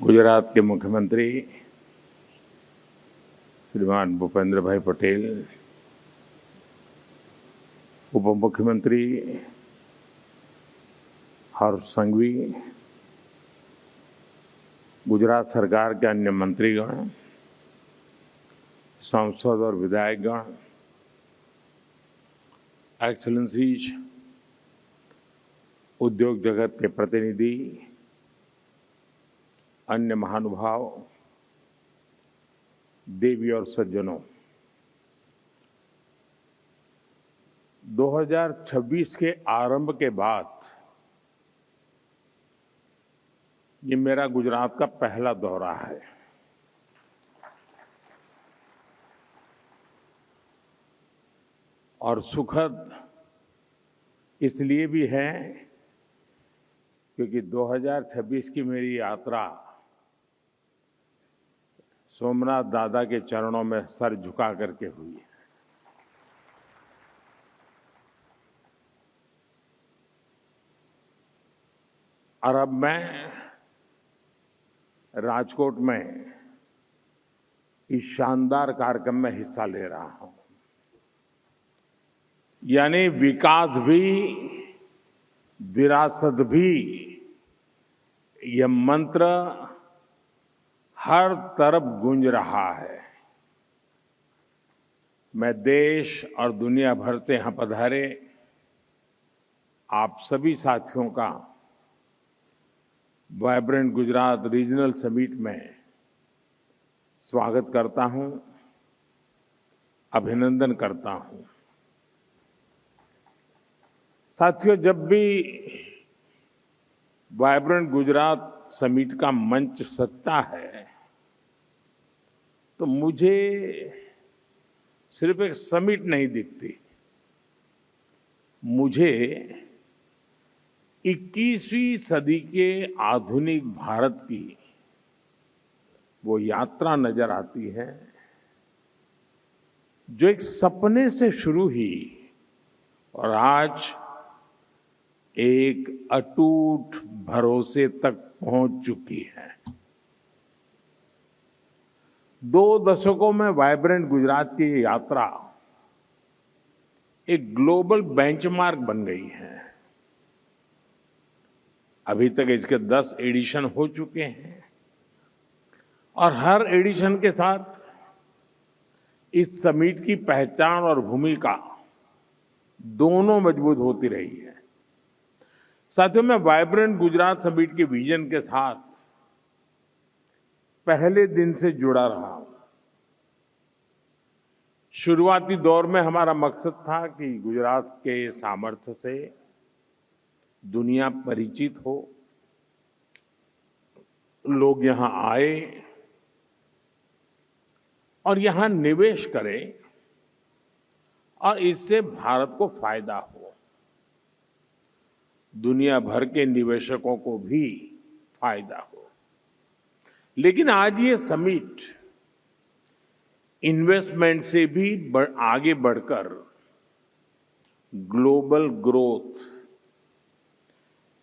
गुजरात के मुख्यमंत्री श्रीमान भूपेंद्र भाई पटेल, उप मुख्यमंत्री हर्ष संघवी, गुजरात सरकार के अन्य मंत्रीगण, सांसद और विधायकगण, एक्सेलेंसीज, उद्योग जगत के प्रतिनिधि, अन्य महानुभाव, देवी और सज्जनों, 2026 के आरंभ के बाद ये मेरा गुजरात का पहला दौरा है। और सुखद इसलिए भी है क्योंकि 2026 की मेरी यात्रा सोमनाथ दादा के चरणों में सर झुका करके हुई है। और अब मैं राजकोट में इस शानदार कार्यक्रम में हिस्सा ले रहा हूं। यानी विकास भी, विरासत भी, यह मंत्र हर तरफ गूंज रहा है। मैं देश और दुनिया भर से यहां पधारे आप सभी साथियों का वाइब्रेंट गुजरात रीजनल समिट में स्वागत करता हूं, अभिनंदन करता हूं। साथियों, जब भी वाइब्रेंट गुजरात समिट का मंच सजता है तो मुझे सिर्फ एक समिट नहीं दिखती, मुझे 21वीं सदी के आधुनिक भारत की वो यात्रा नजर आती है जो एक सपने से शुरू हुई और आज एक अटूट भरोसे तक पहुंच चुकी है। 2 दशकों में वाइब्रेंट गुजरात की ये यात्रा एक ग्लोबल बेंचमार्क बन गई है। अभी तक इसके 10 एडिशन हो चुके हैं और हर एडिशन के साथ इस समिट की पहचान और भूमिका दोनों मजबूत होती रही है। साथियों, मैं वाइब्रेंट गुजरात समिट के विजन के साथ पहले दिन से जुड़ा रहा हूं। शुरुआती दौर में हमारा मकसद था कि गुजरात के सामर्थ्य से दुनिया परिचित हो, लोग यहां आए और यहां निवेश करें और इससे भारत को फायदा हो, दुनिया भर के निवेशकों को भी फायदा हो। लेकिन आज ये समिट इन्वेस्टमेंट से भी आगे बढ़कर ग्लोबल ग्रोथ,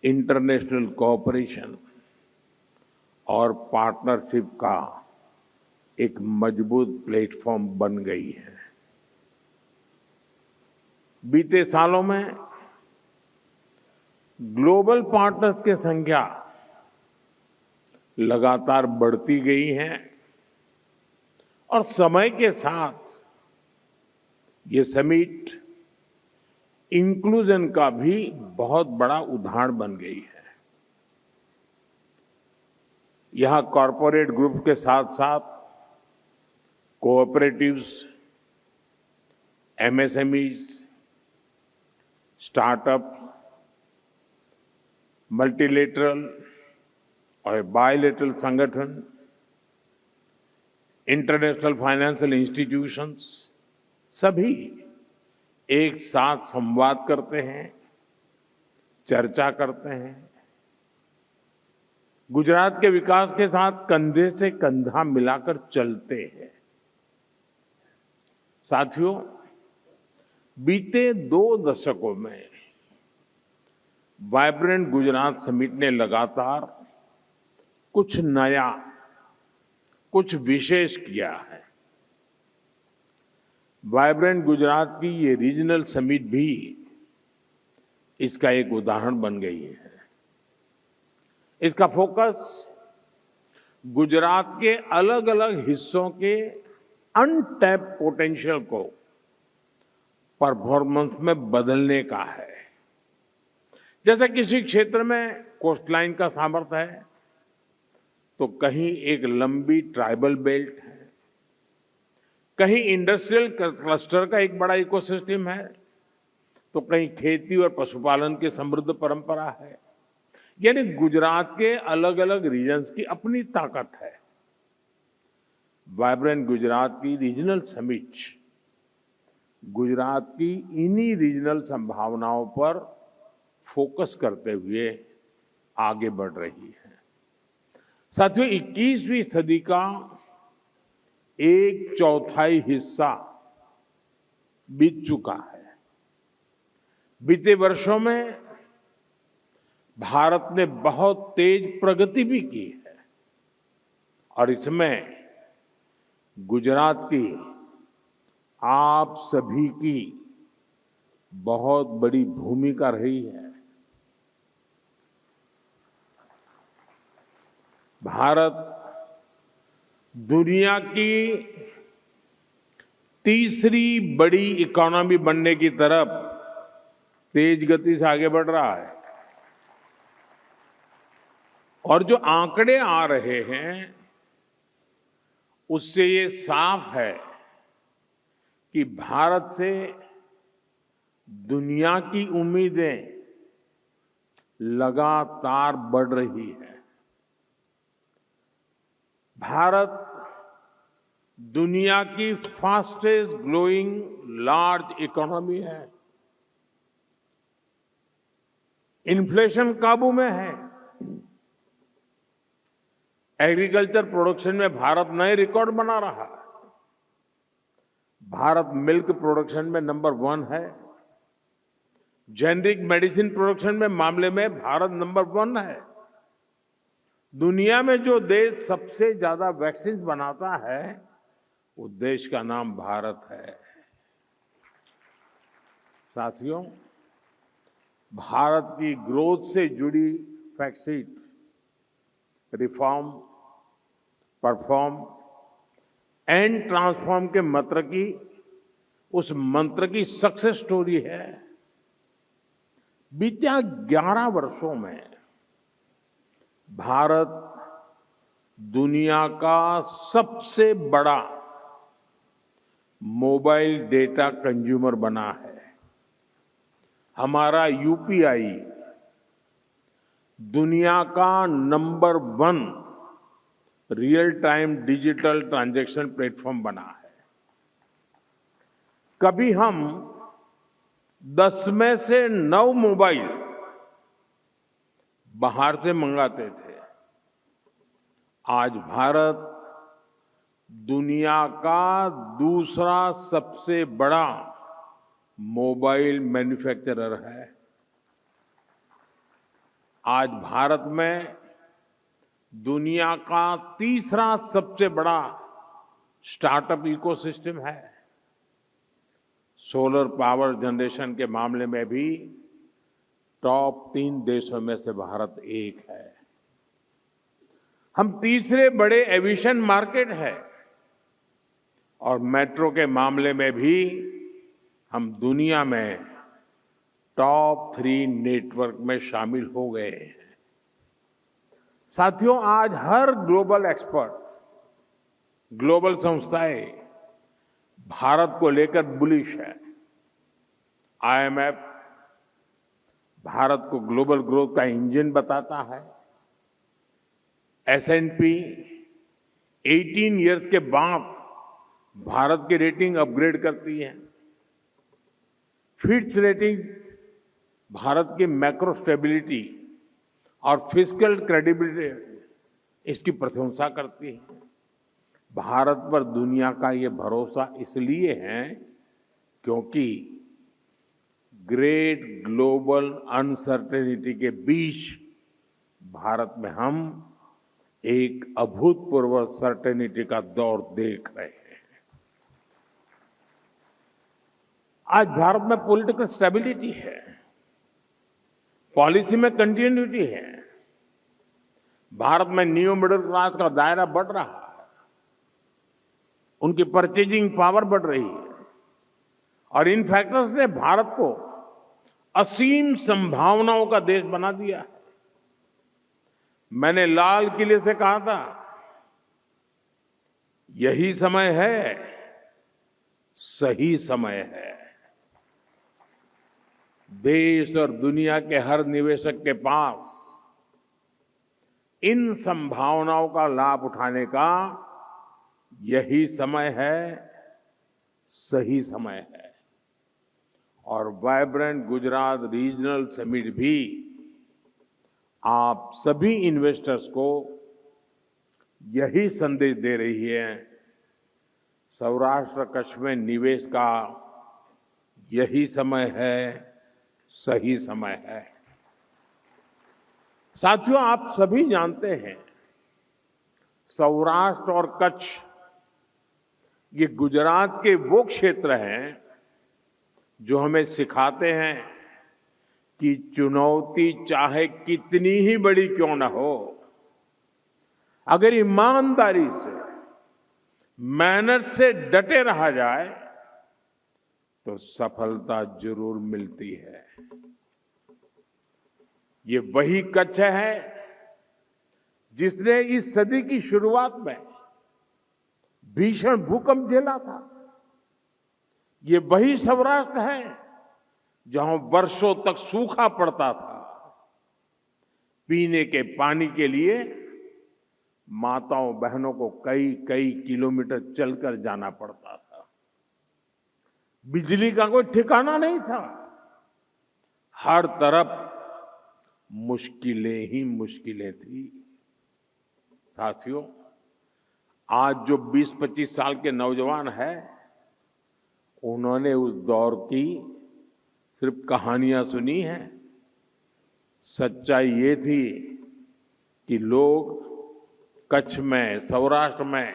इंटरनेशनल कोऑपरेशन और पार्टनरशिप का एक मजबूत प्लेटफॉर्म बन गई है। बीते सालों में ग्लोबल पार्टनर्स की संख्या लगातार बढ़ती गई है और समय के साथ ये समिट इंक्लूजन का भी बहुत बड़ा उदाहरण बन गई है। यहां कॉरपोरेट ग्रुप के साथ साथ कोऑपरेटिव्स, एमएसएमईज, स्टार्टअप, मल्टीलेटरल और बायलेटरल संगठन, इंटरनेशनल फाइनेंशियल इंस्टीट्यूशंस सभी एक साथ संवाद करते हैं, चर्चा करते हैं। गुजरात के विकास के साथ कंधे से कंधा मिलाकर चलते हैं। साथियों, बीते 2 दशकों में वाइब्रेंट गुजरात समिट ने लगातार कुछ नया, कुछ विशेष किया है। वाइब्रेंट गुजरात की ये रीजनल समिट भी इसका एक उदाहरण बन गई है। इसका फोकस गुजरात के अलग अलग हिस्सों के अनटैप पोटेंशियल को परफॉर्मेंस में बदलने का है। जैसे किसी क्षेत्र में कोस्टलाइन का सामर्थ्य है, तो कहीं एक लंबी ट्राइबल बेल्ट है, कहीं इंडस्ट्रियल क्लस्टर का एक बड़ा इकोसिस्टम है, तो कहीं खेती और पशुपालन की समृद्ध परंपरा है। यानी गुजरात के अलग अलग रीजन्स की अपनी ताकत है। वाइब्रेंट गुजरात की रीजनल समिट गुजरात की इन्हीं रीजनल संभावनाओं पर फोकस करते हुए आगे बढ़ रही है। साथियों, 21वीं सदी का एक चौथाई हिस्सा बीत चुका है। बीते वर्षों में भारत ने बहुत तेज प्रगति भी की है और इसमें गुजरात की आप सभी की बहुत बड़ी भूमिका रही है। भारत दुनिया की तीसरी बड़ी इकोनॉमी बनने की तरफ तेज गति से आगे बढ़ रहा है और जो आंकड़े आ रहे हैं उससे ये साफ है कि भारत से दुनिया की उम्मीदें लगातार बढ़ रही है। भारत दुनिया की फास्टेस्ट ग्रोइंग लार्ज इकोनॉमी है। इन्फ्लेशन काबू में है। एग्रीकल्चर प्रोडक्शन में भारत नए रिकॉर्ड बना रहा है। भारत मिल्क प्रोडक्शन में नंबर 1 है। जेनरिक मेडिसिन प्रोडक्शन में मामले में भारत नंबर 1 है। दुनिया में जो देश सबसे ज्यादा वैक्सीन बनाता है उस देश का नाम भारत है। साथियों, भारत की ग्रोथ से जुड़ी fact, reform, perform and transform के उस मंत्र की सक्सेस स्टोरी है। बीते 11 वर्षों में भारत दुनिया का सबसे बड़ा मोबाइल डेटा कंज्यूमर बना है। हमारा यूपीआई दुनिया का number 1 real time digital transaction platform बना है। कभी हम 10 में से 9 मोबाइल बाहर से मंगाते थे। आज भारत दुनिया का दूसरा सबसे बड़ा मोबाइल मैन्युफैक्चरर है। आज भारत में दुनिया का तीसरा सबसे बड़ा स्टार्टअप इकोसिस्टम है। सोलर पावर जनरेशन के मामले में भी टॉप 3 देशों में से भारत एक है। हम तीसरे बड़े एविएशन मार्केट है और मेट्रो के मामले में भी हम दुनिया में टॉप 3 नेटवर्क में शामिल हो गए हैं। साथियों, आज हर ग्लोबल एक्सपर्ट, ग्लोबल संस्थाएं भारत को लेकर बुलिश है। आईएमएफ भारत को ग्लोबल ग्रोथ का इंजन बताता है। एसएनपी 18 इयर्स के बाद भारत की रेटिंग अपग्रेड करती है। फिच रेटिंग भारत की मैक्रो स्टेबिलिटी और फिस्कल क्रेडिबिलिटी इसकी प्रशंसा करती है। भारत पर दुनिया का ये भरोसा इसलिए है क्योंकि ग्रेट ग्लोबल अनसर्टेनिटी के बीच भारत में हम एक अभूतपूर्व सर्टेनिटी का दौर देख रहे हैं। आज भारत में पॉलिटिकल स्टेबिलिटी है, पॉलिसी में कंटिन्यूटी है, भारत में न्यू मिडिल क्लास का दायरा बढ़ रहा है, उनकी परचेजिंग पावर बढ़ रही है और इन फैक्टर्स ने भारत को असीम संभावनाओं का देश बना दिया है। मैंने लाल किले से कहा था, यही समय है, सही समय है। देश और दुनिया के हर निवेशक के पास इन संभावनाओं का लाभ उठाने का यही समय है, सही समय है। और वाइब्रेंट गुजरात रीजनल समिट भी आप सभी इन्वेस्टर्स को यही संदेश दे रही है। सौराष्ट्र कच्छ में निवेश का यही समय है, सही समय है। साथियों, आप सभी जानते हैं, सौराष्ट्र और कच्छ ये गुजरात के वो क्षेत्र हैं जो हमें सिखाते हैं कि चुनौती चाहे कितनी ही बड़ी क्यों न हो, अगर ईमानदारी से, मेहनत से डटे रहा जाए तो सफलता जरूर मिलती है। ये वही कच्छ है जिसने इस सदी की शुरुआत में भीषण भूकंप झेला था। ये वही सौराष्ट्र है जहां वर्षों तक सूखा पड़ता था। पीने के पानी के लिए माताओं बहनों को कई कई किलोमीटर चलकर जाना पड़ता था। बिजली का कोई ठिकाना नहीं था। हर तरफ मुश्किलें ही मुश्किलें थी। साथियों, आज जो 20-25 साल के नौजवान हैं, उन्होंने उस दौर की सिर्फ कहानियां सुनी हैं। सच्चाई ये थी कि लोग कच्छ में, सौराष्ट्र में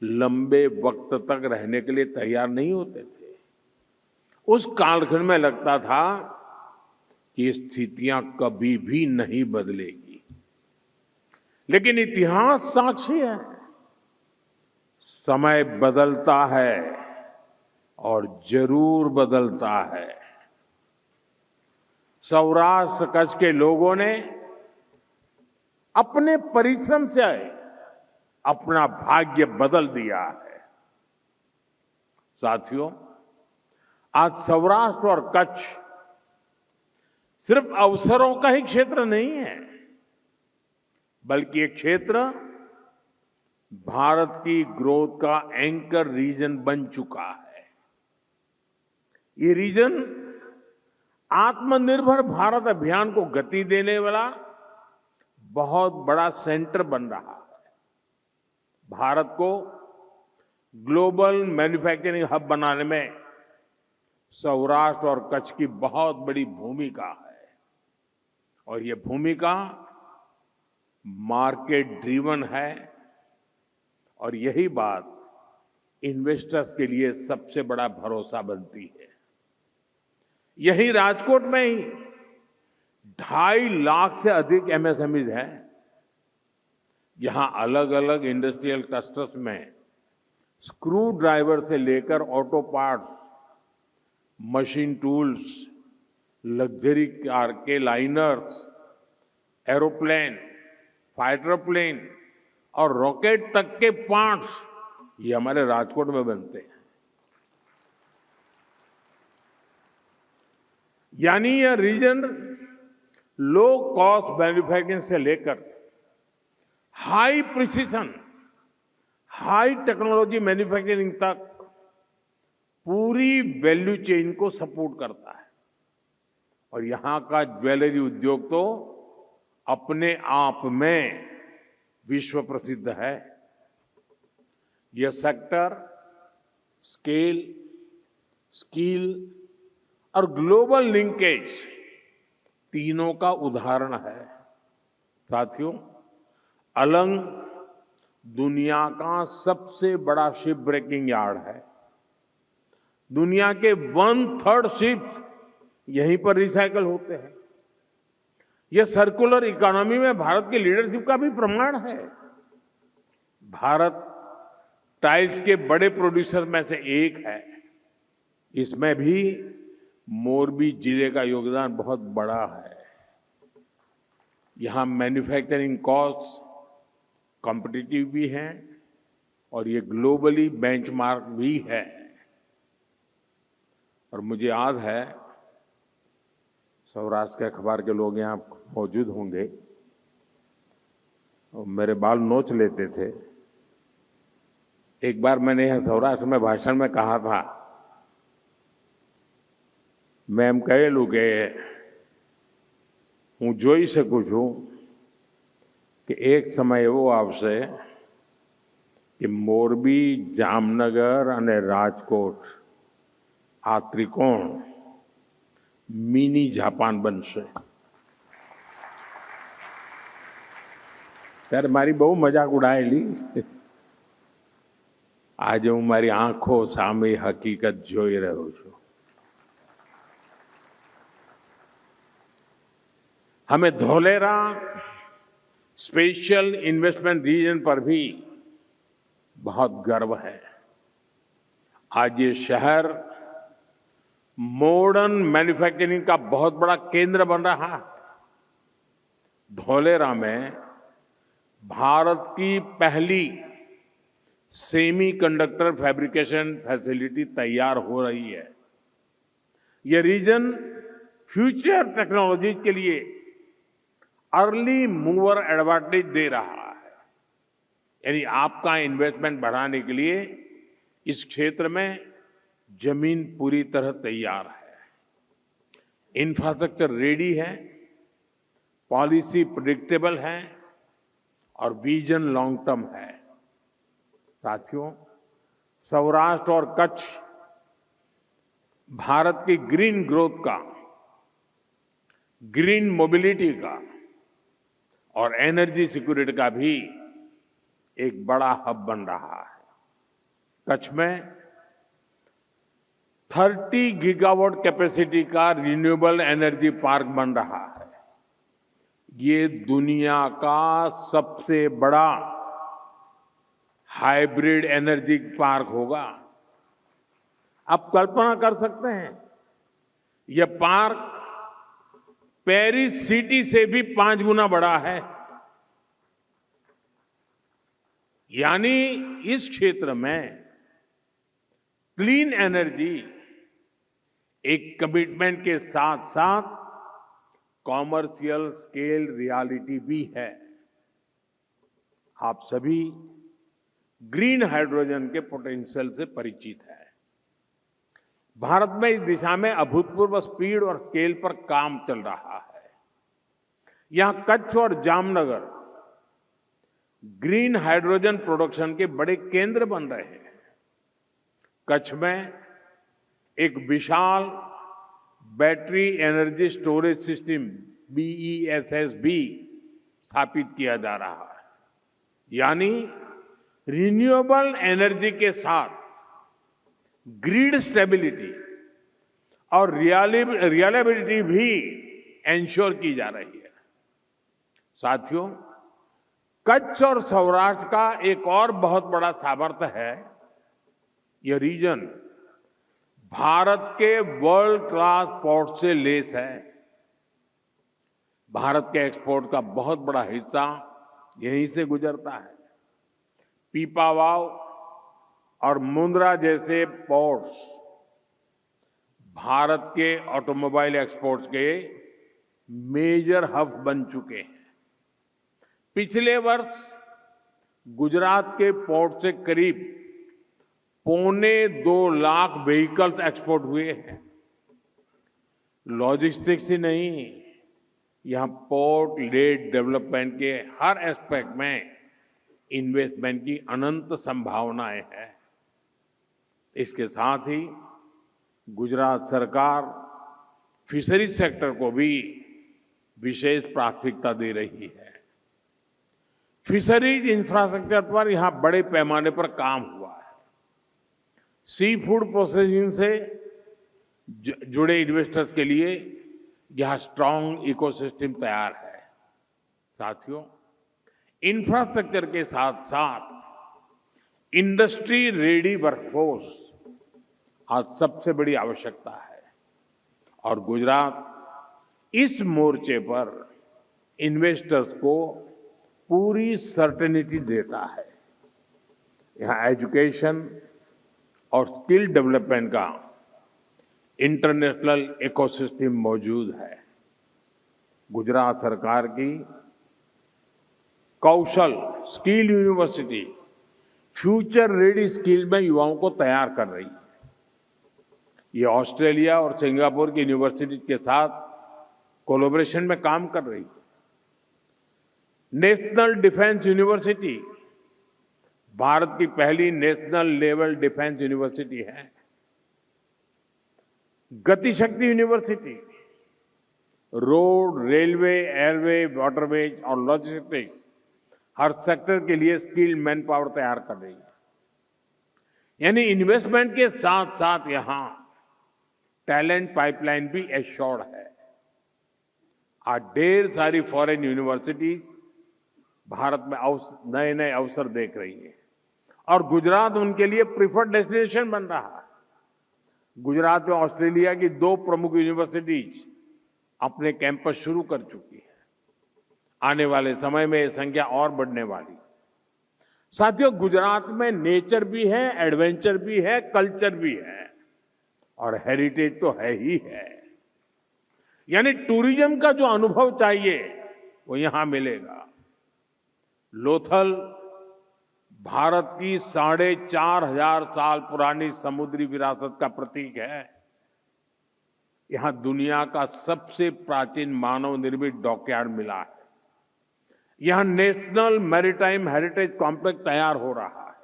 लंबे वक्त तक रहने के लिए तैयार नहीं होते थे। उस कालखंड में लगता था कि स्थितियां कभी भी नहीं बदलेगी, लेकिन इतिहास साक्षी है, समय बदलता है और जरूर बदलता है। सौराष्ट्र कच्छ के लोगों ने अपने परिश्रम से अपना भाग्य बदल दिया है। साथियों, आज सौराष्ट्र और कच्छ सिर्फ अवसरों का ही क्षेत्र नहीं है, बल्कि एक क्षेत्र भारत की ग्रोथ का एंकर रीजन बन चुका है। ये रीजन आत्मनिर्भर भारत अभियान को गति देने वाला बहुत बड़ा सेंटर बन रहा है। भारत को ग्लोबल मैन्युफैक्चरिंग हब बनाने में सौराष्ट्र और कच्छ की बहुत बड़ी भूमिका है और ये भूमिका मार्केट ड्रिवन है और यही बात इन्वेस्टर्स के लिए सबसे बड़ा भरोसा बनती है। यही राजकोट में ही 2.5 लाख से अधिक एमएसएमईज हैं। यहां अलग अलग इंडस्ट्रियल क्लस्टर्स में स्क्रू ड्राइवर से लेकर auto parts, machine tools, luxury car के लाइनर्स, एरोप्लेन, फाइटर प्लेन और रॉकेट तक के पार्ट्स ये हमारे राजकोट में बनते हैं। यानी यह रीजन लो कॉस्ट मैन्युफैक्चरिंग से लेकर high precision, high technology manufacturing तक पूरी वैल्यू चेन को सपोर्ट करता है। और यहां का ज्वेलरी उद्योग तो अपने आप में विश्व प्रसिद्ध है। यह सेक्टर स्केल, स्किल और ग्लोबल लिंकेज तीनों का उदाहरण है। साथियों, अलंग दुनिया का सबसे बड़ा शिप ब्रेकिंग यार्ड है। दुनिया के 1/3 शिप्स यहीं पर रिसाइकल होते हैं। यह सर्कुलर इकोनॉमी में भारत की लीडरशिप का भी प्रमाण है। भारत टाइल्स के बड़े प्रोड्यूसर में से एक है। इसमें भी मोरबी जिले का योगदान बहुत बड़ा है। यहां मैन्युफैक्चरिंग कॉस्ट कॉम्पिटिटिव भी है और ये ग्लोबली बेंचमार्क भी है। और मुझे याद है, सौराष्ट्र के अखबार के लोग यहाँ मौजूद होंगे और मेरे बाल नोच लेते थे। एक बार मैंने यहाँ सौराष्ट्र में भाषण में कहा था, मैं એમ કહેલું કે હું જોઈ શકું છું કે એક સમય એવો આવશે કે મોરબી, જામનગર અને રાજકોટ આ ત્રિકોણ મિની જાપાન બનશે। ત્યારે મારી બહુ મજાક ઉડાયેલી। આજે હું મારી આંખો સામે હકીકત જોઈ રહ્યો છું। हमें धोलेरा स्पेशल इन्वेस्टमेंट रीजन पर भी बहुत गर्व है। आज ये शहर मॉडर्न मैन्युफैक्चरिंग का बहुत बड़ा केंद्र बन रहा है। धोलेरा में भारत की पहली सेमीकंडक्टर फैब्रिकेशन फैसिलिटी तैयार हो रही है। यह रीजन फ्यूचर टेक्नोलॉजीज के लिए अर्ली मूवर एडवांटेज दे रहा है। यानी आपका इन्वेस्टमेंट बढ़ाने के लिए इस क्षेत्र में जमीन पूरी तरह तैयार है। इंफ्रास्ट्रक्चर रेडी है, पॉलिसी प्रेडिक्टेबल है और विजन लॉन्ग टर्म है। साथियों, सौराष्ट्र और कच्छ भारत की ग्रीन ग्रोथ का, ग्रीन मोबिलिटी का और एनर्जी सिक्योरिटी का भी एक बड़ा हब बन रहा है। कच्छ में 30 गीगावाट कैपेसिटी का रिन्यूएबल एनर्जी पार्क बन रहा है। ये दुनिया का सबसे बड़ा हाइब्रिड एनर्जी पार्क होगा। आप कल्पना कर सकते हैं, यह पार्क पेरिस सिटी से भी 5 गुना बड़ा है। यानी इस क्षेत्र में क्लीन एनर्जी एक कमिटमेंट के साथ साथ कॉमर्शियल स्केल रियलिटी भी है। आप सभी ग्रीन हाइड्रोजन के पोटेंशियल से परिचित हैं। भारत में इस दिशा में अभूतपूर्व स्पीड और स्केल पर काम चल रहा है। यहां कच्छ और जामनगर ग्रीन हाइड्रोजन प्रोडक्शन के बड़े केंद्र बन रहे हैं। कच्छ में एक विशाल battery energy storage system BESS भी स्थापित किया जा रहा है। यानी रिन्यूएबल एनर्जी के साथ ग्रिड स्टेबिलिटी और रिलायबिलिटी भी एंश्योर की जा रही है। साथियों, कच्छ और सौराष्ट्र का एक और बहुत बड़ा सामर्थ्य है, यह रीजन भारत के वर्ल्ड क्लास पोर्ट से लेस है। भारत के एक्सपोर्ट का बहुत बड़ा हिस्सा यहीं से गुजरता है। पीपावाव और मुंद्रा जैसे पोर्ट्स भारत के ऑटोमोबाइल एक्सपोर्ट्स के मेजर हब बन चुके हैं। पिछले वर्ष गुजरात के पोर्ट से करीब 2.25 लाख व्हीकल्स एक्सपोर्ट हुए हैं। लॉजिस्टिक्स ही नहीं, यहां पोर्ट लेड डेवलपमेंट के हर एस्पेक्ट में इन्वेस्टमेंट की अनंत संभावनाएं हैं। इसके साथ ही गुजरात सरकार फिशरीज सेक्टर को भी विशेष प्राथमिकता दे रही है। फिशरीज इंफ्रास्ट्रक्चर पर यहां बड़े पैमाने पर काम हुआ है। सी फूड प्रोसेसिंग से जुड़े इन्वेस्टर्स के लिए यहां स्ट्रांग इकोसिस्टम तैयार है। साथियों, इंफ्रास्ट्रक्चर के साथ साथ इंडस्ट्री रेडी वर्कफोर्स आज सबसे बड़ी आवश्यकता है और गुजरात इस मोर्चे पर इन्वेस्टर्स को पूरी सर्टेनिटी देता है। यहां एजुकेशन और स्किल डेवलपमेंट का इंटरनेशनल इकोसिस्टम मौजूद है। गुजरात सरकार की Kaushal skill university future ready skill में युवाओं को तैयार कर रही है। ये ऑस्ट्रेलिया और सिंगापुर की यूनिवर्सिटी के साथ कोलैबोरेशन में काम कर रही है। नेशनल डिफेंस यूनिवर्सिटी भारत की पहली नेशनल लेवल डिफेंस यूनिवर्सिटी है। Gati Shakti university road, railway, airway, waterways और लॉजिस्टिक्स हर सेक्टर के लिए स्किल्ड मैन पावर तैयार कर रही है। यानी इन्वेस्टमेंट के साथ साथ यहां टैलेंट पाइपलाइन भी एश्योर्ड है। आज ढेर सारी फॉरेन यूनिवर्सिटीज भारत में नए नए अवसर देख रही है और गुजरात उनके लिए प्रिफर्ड डेस्टिनेशन बन रहा है। गुजरात में ऑस्ट्रेलिया की 2 प्रमुख यूनिवर्सिटीज अपने कैंपस शुरू कर चुकी है। आने वाले समय में यह संख्या और बढ़ने वाली। साथियों, गुजरात में नेचर भी है, एडवेंचर भी है, कल्चर भी है और हेरिटेज तो है ही है। यानी टूरिज्म का जो अनुभव चाहिए वो यहां मिलेगा। लोथल भारत की 4,500 साल पुरानी समुद्री विरासत का प्रतीक है। यहां दुनिया का सबसे प्राचीन मानव निर्मित डॉकयार्ड मिला है। यहां नेशनल मैरीटाइम हेरिटेज कॉम्प्लेक्स तैयार हो रहा है।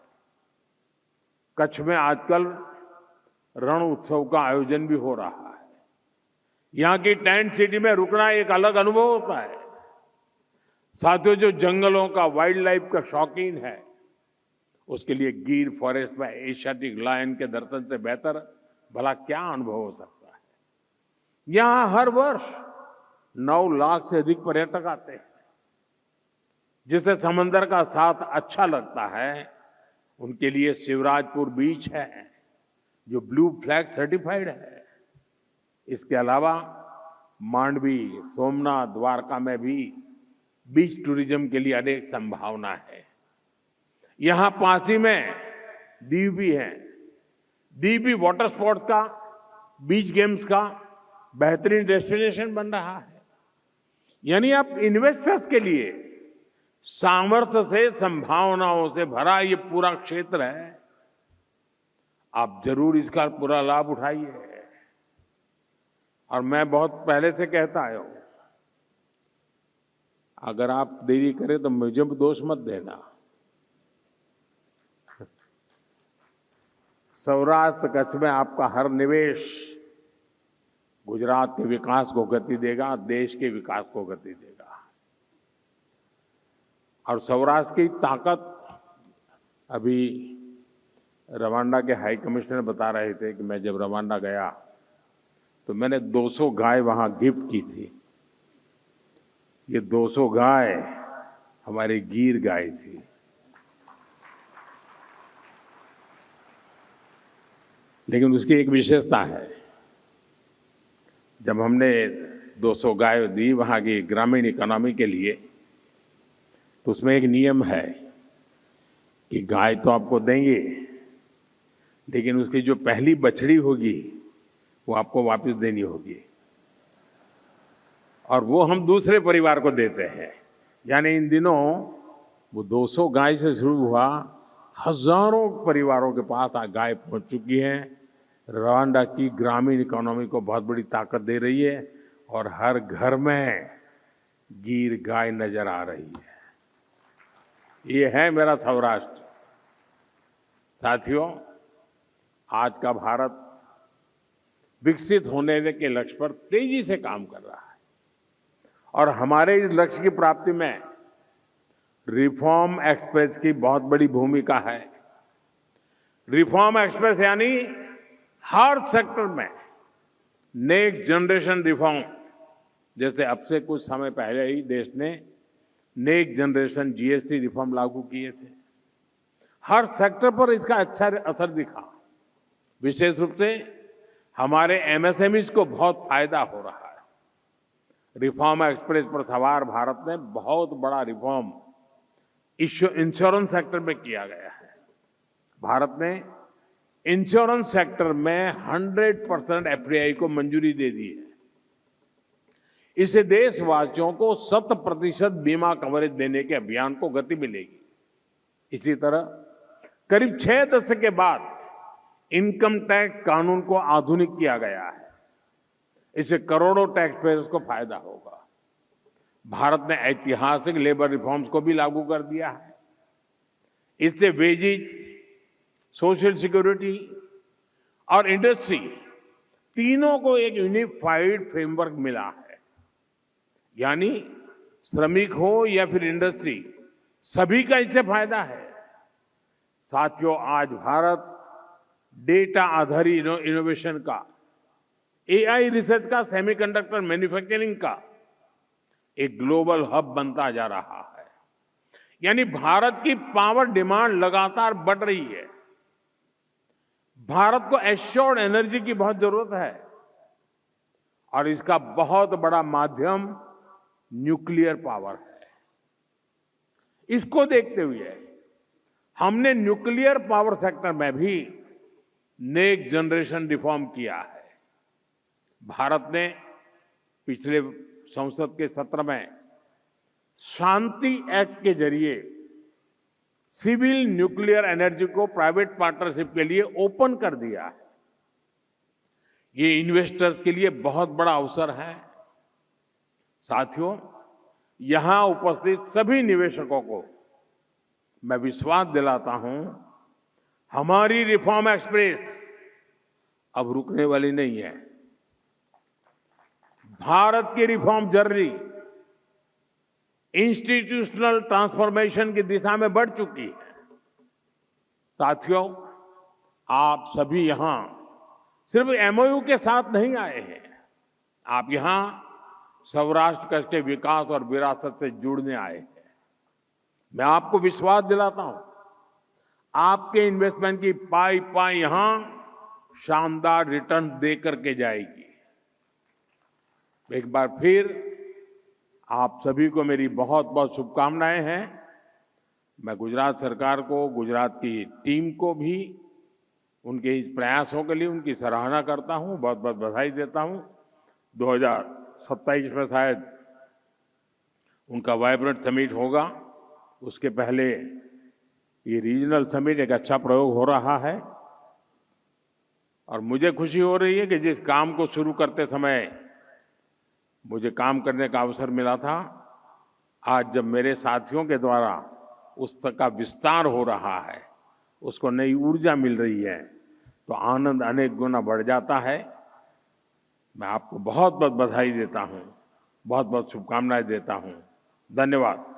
कच्छ में आजकल रण उत्सव का आयोजन भी हो रहा है। यहां की टेंट सिटी में रुकना एक अलग अनुभव होता है। साथियों, जो जंगलों का, वाइल्ड लाइफ का शौकीन है उसके लिए गिर फॉरेस्ट में एशियाटिक लायन के दर्शन से बेहतर भला क्या अनुभव हो सकता है। यहां हर वर्ष 9 लाख से अधिक पर्यटक आते हैं। जिसे समंदर का साथ अच्छा लगता है उनके लिए शिवराजपुर बीच है जो ब्लू फ्लैग सर्टिफाइड है। इसके अलावा मांडवी, सोमनाथ, द्वारका में भी बीच टूरिज्म के लिए अनेक संभावना है। यहां पासी में दीव भी है। दीव भी वाटर स्पोर्ट्स का, बीच गेम्स का बेहतरीन डेस्टिनेशन बन रहा है। यानी अब इन्वेस्टर्स के लिए सामर्थ्य से, संभावनाओं से भरा ये पूरा क्षेत्र है। आप जरूर इसका पूरा लाभ उठाइए। और मैं बहुत पहले से कहता आया हूं, अगर आप देरी करें तो मुझे दोष मत देना। सौराष्ट्र कच्छ में आपका हर निवेश गुजरात के विकास को गति देगा, देश के विकास को गति देगा। और सौराष्ट्र की ताकत, अभी रवांडा के हाई कमिश्नर बता रहे थे कि मैं जब रवांडा गया तो मैंने 200 गाय वहां गिफ्ट की थी। ये 200 गाय हमारी गिर गाय थी। लेकिन उसकी एक विशेषता है, जब हमने 200 गाय दी वहां की ग्रामीण इकोनॉमी के लिए, तो उसमें एक नियम है कि गाय तो आपको देंगे, लेकिन उसकी जो पहली बछड़ी होगी वो आपको वापस देनी होगी और वो हम दूसरे परिवार को देते हैं। यानी इन दिनों वो 200 गाय से शुरू हुआ, हजारों परिवारों के पास गाय पहुंच चुकी है। रवांडा की ग्रामीण इकोनॉमी को बहुत बड़ी ताकत दे रही है और हर घर में गिर गाय नजर आ रही है। ये है मेरा सौराष्ट्र। साथियों, आज का भारत विकसित होने के लक्ष्य पर तेजी से काम कर रहा है और हमारे इस लक्ष्य की प्राप्ति में रिफॉर्म एक्सप्रेस की बहुत बड़ी भूमिका है। रिफॉर्म एक्सप्रेस यानी हर सेक्टर में नेक्स्ट जनरेशन रिफॉर्म। जैसे अब से कुछ समय पहले ही देश ने नेक्स्ट जनरेशन जीएसटी रिफॉर्म लागू किए थे। हर सेक्टर पर इसका अच्छा असर दिखा। विशेष रूप से हमारे एमएसएमईज को बहुत फायदा हो रहा है। रिफॉर्म एक्सप्रेस पर सवार भारत ने बहुत बड़ा रिफॉर्म इंश्योरेंस सेक्टर में किया गया है। भारत ने इंश्योरेंस सेक्टर में 100% एफडीआई को मंजूरी दे दी है। इससे देशवासियों को 100% बीमा कवरेज देने के अभियान को गति मिलेगी। इसी तरह करीब 6 दशक के बाद इनकम टैक्स कानून को आधुनिक किया गया है। इससे करोड़ों टैक्स पेयर्स को फायदा होगा। भारत ने ऐतिहासिक लेबर रिफॉर्म्स को भी लागू कर दिया है। इससे वेजेज, सोशल सिक्योरिटी और इंडस्ट्री तीनों को एक यूनिफाइड फ्रेमवर्क मिला है। यानी श्रमिक हो या फिर इंडस्ट्री, सभी का इससे फायदा है। साथियों, आज भारत डेटा आधारित इनोवेशन का, एआई रिसर्च का, सेमीकंडक्टर मैन्युफैक्चरिंग का एक ग्लोबल हब बनता जा रहा है। यानी भारत की पावर डिमांड लगातार बढ़ रही है। भारत को एश्योर्ड एनर्जी की बहुत जरूरत है और इसका बहुत बड़ा माध्यम न्यूक्लियर पावर है। इसको देखते हुए हमने न्यूक्लियर पावर सेक्टर में भी नेक्स्ट जनरेशन रिफॉर्म किया है। भारत ने पिछले संसद के सत्र में शांति एक्ट के जरिए सिविल न्यूक्लियर एनर्जी को प्राइवेट पार्टनरशिप के लिए ओपन कर दिया है। ये इन्वेस्टर्स के लिए बहुत बड़ा अवसर है। साथियों, यहां उपस्थित सभी निवेशकों को मैं विश्वास दिलाता हूं, हमारी रिफॉर्म एक्सप्रेस अब रुकने वाली नहीं है। भारत की रिफॉर्म जर्नी इंस्टीट्यूशनल ट्रांसफॉर्मेशन की दिशा में बढ़ चुकी है। साथियों, आप सभी यहां सिर्फ एमओयू के साथ नहीं आए हैं। आप यहां सौराष्ट्र कच्छ के विकास और विरासत से जुड़ने आए हैं। मैं आपको विश्वास दिलाता हूं, आपके इन्वेस्टमेंट की पाई पाई यहां शानदार रिटर्न दे करके जाएगी। एक बार फिर आप सभी को मेरी बहुत बहुत शुभकामनाएं हैं। मैं गुजरात सरकार को, गुजरात की टीम को भी उनके इस प्रयासों के लिए उनकी सराहना करता हूं, बहुत बहुत बधाई देता हूं। 2027 में शायद उनका वाइब्रेंट समिट होगा। उसके पहले ये रीजनल समिट एक अच्छा प्रयोग हो रहा है और मुझे खुशी हो रही है कि जिस काम को शुरू करते समय मुझे काम करने का अवसर मिला था, आज जब मेरे साथियों के द्वारा उस तक का विस्तार हो रहा है, उसको नई ऊर्जा मिल रही है, तो आनंद अनेक गुना बढ़ जाता है। मैं आपको बहुत बहुत बधाई देता हूं, बहुत बहुत शुभकामनाएं देता हूं। धन्यवाद।